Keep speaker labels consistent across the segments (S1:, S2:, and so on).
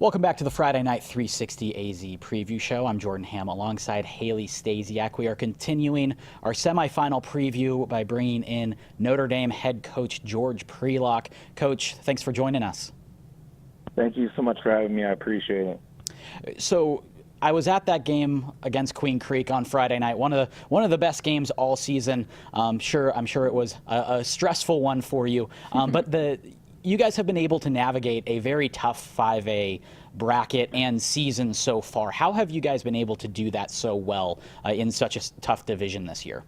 S1: Welcome back to the Friday Night 360 AZ Preview Show. I'm Jordan Ham alongside Haley Stasiak. We are continuing our semifinal preview by bringing in Notre Dame head coach George Prelock. Coach, thanks for joining us.
S2: Thank you so much for having me. I appreciate it.
S1: So I was at that game against Queen Creek on Friday night. One of the best games all season. I'm sure it was a stressful one for you, but you guys have been able to navigate a very tough 5A bracket and season so far. How have you guys been able to do that so well in such a tough division this year?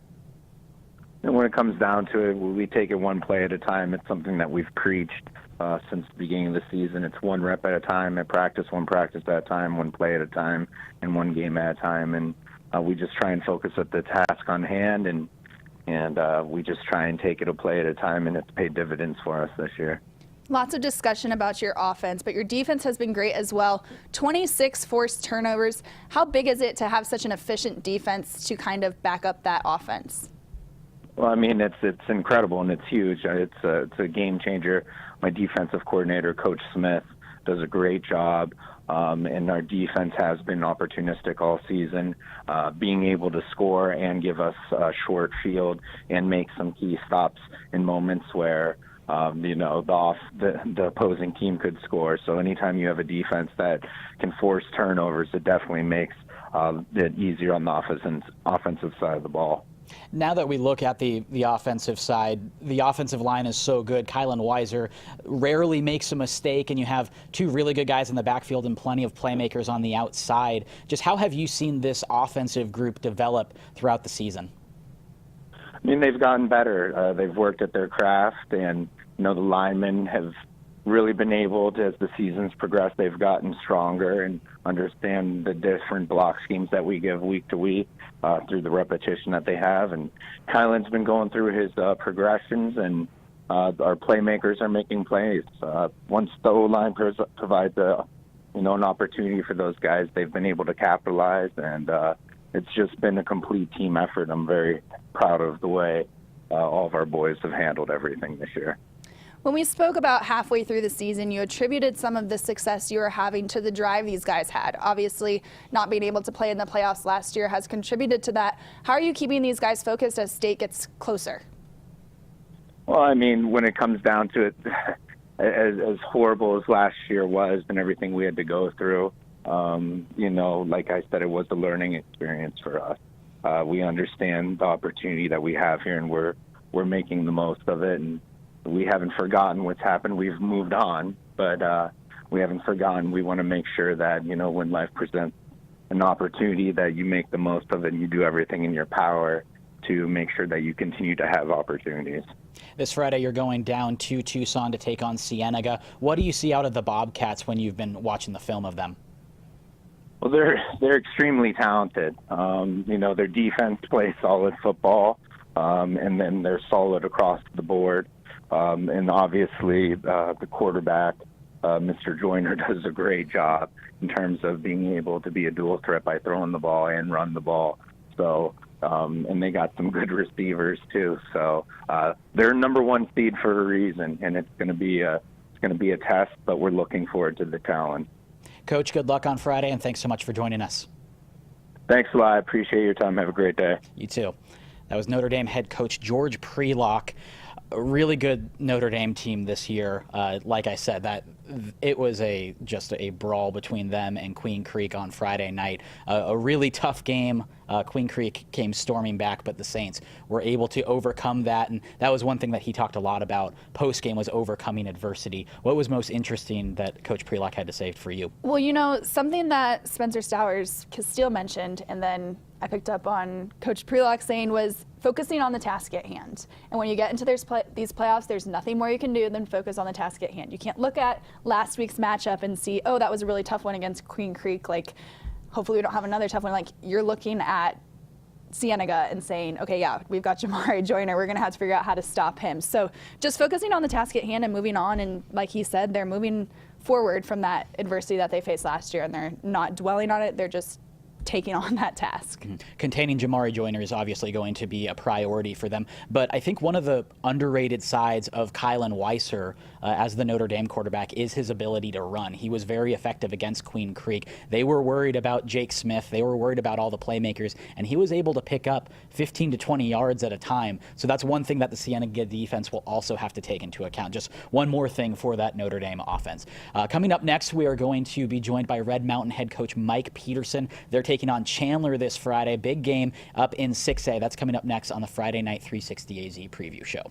S2: And when it comes down to it, we take it one play at a time. It's something that we've preached since the beginning of the season. It's one rep at a time at practice, one practice at a time, one play at a time, and one game at a time. And we just try and focus at the task on hand, and we just try and take it a play at a time, and it's paid dividends for us this year.
S3: Lots of discussion about your offense, but your defense has been great as well. 26 forced turnovers. How big is it to have such an efficient defense to kind of back up that offense?
S2: Well, I mean, it's incredible and it's huge. It's a game changer. My defensive coordinator, Coach Smith, does a great job, and our defense has been opportunistic all season, being able to score and give us a short field and make some key stops in moments where the opposing team could score. So anytime you have a defense that can force turnovers, it definitely makes it easier on the offensive side of the ball.
S1: Now that we look at the offensive side, the offensive line is so good. Kylan Weiser rarely makes a mistake, and you have two really good guys in the backfield and plenty of playmakers on the outside. Just how have you seen this offensive group develop throughout the season?
S2: I mean, they've gotten better. They've worked at their craft, and the linemen have really been able to, as the season's progressed, they've gotten stronger and understand the different block schemes that we give week to week through the repetition that they have. And Kylan's been going through his progressions, and our playmakers are making plays. Once the O-line provides an opportunity for those guys, they've been able to capitalize, and it's just been a complete team effort. I'm very proud of the way all of our boys have handled everything this year.
S3: When we spoke about halfway through the season, you attributed some of the success you were having to the drive these guys had. Obviously, not being able to play in the playoffs last year has contributed to that. How are you keeping these guys focused as state gets closer?
S2: Well, I mean, when it comes down to it, as horrible as last year was and everything we had to go through, like I said, it was a learning experience for us. We understand the opportunity that we have here, and we're making the most of it. And we haven't forgotten what's happened. We've moved on, but we haven't forgotten. We want to make sure that, when life presents an opportunity, that you make the most of it and you do everything in your power to make sure that you continue to have opportunities.
S1: This Friday, you're going down to Tucson to take on Cienega. What do you see out of the Bobcats when you've been watching the film of them?
S2: Well, they're extremely talented. Their defense plays solid football, and then they're solid across the board. And obviously, the quarterback, Mr. Joyner, does a great job in terms of being able to be a dual threat by throwing the ball and run the ball. So, and they got some good receivers too. So they're number one seed for a reason, and it's going to be a test. But we're looking forward to the challenge.
S1: Coach, good luck on Friday, and thanks so much for joining us.
S2: Thanks a lot. I appreciate your time. Have a great day.
S1: You too. That was Notre Dame head coach George Prelock. A really good Notre Dame team this year. Like I said, that it was just a brawl between them and Queen Creek on Friday night. A really tough game. Queen Creek came storming back, but the Saints were able to overcome that, and that was one thing that he talked a lot about post-game, was overcoming adversity. What was most interesting that Coach Prelock had to say for you?
S3: Well, something that Spencer Stowers-Castile mentioned, and then I picked up on Coach Prelock saying, was focusing on the task at hand. And when you get into these playoffs, there's nothing more you can do than focus on the task at hand. You can't look at last week's matchup and see, oh, that was a really tough one against Queen Creek. Like, hopefully we don't have another tough one. Like, you're looking at Cienega and saying, okay, yeah, we've got Jamari Joyner. We're going to have to figure out how to stop him. So just focusing on the task at hand and moving on. And like he said, they're moving forward from that adversity that they faced last year, and they're not dwelling on it. They're just taking on that task.
S1: Containing Jamari Joyner is obviously going to be a priority for them, but I think one of the underrated sides of Kylan Weiser as the Notre Dame quarterback is his ability to run. He was very effective against Queen Creek. They were worried about Jake Smith. They were worried about all the playmakers, and he was able to pick up 15 to 20 yards at a time. So that's one thing that the Cienega defense will also have to take into account. Just one more thing for that Notre Dame offense. Coming up next, we are going to be joined by Red Mountain head coach Mike Peterson. They're taking on Chandler this Friday. Big game up in 6A. That's coming up next on the Friday Night 360 AZ preview show.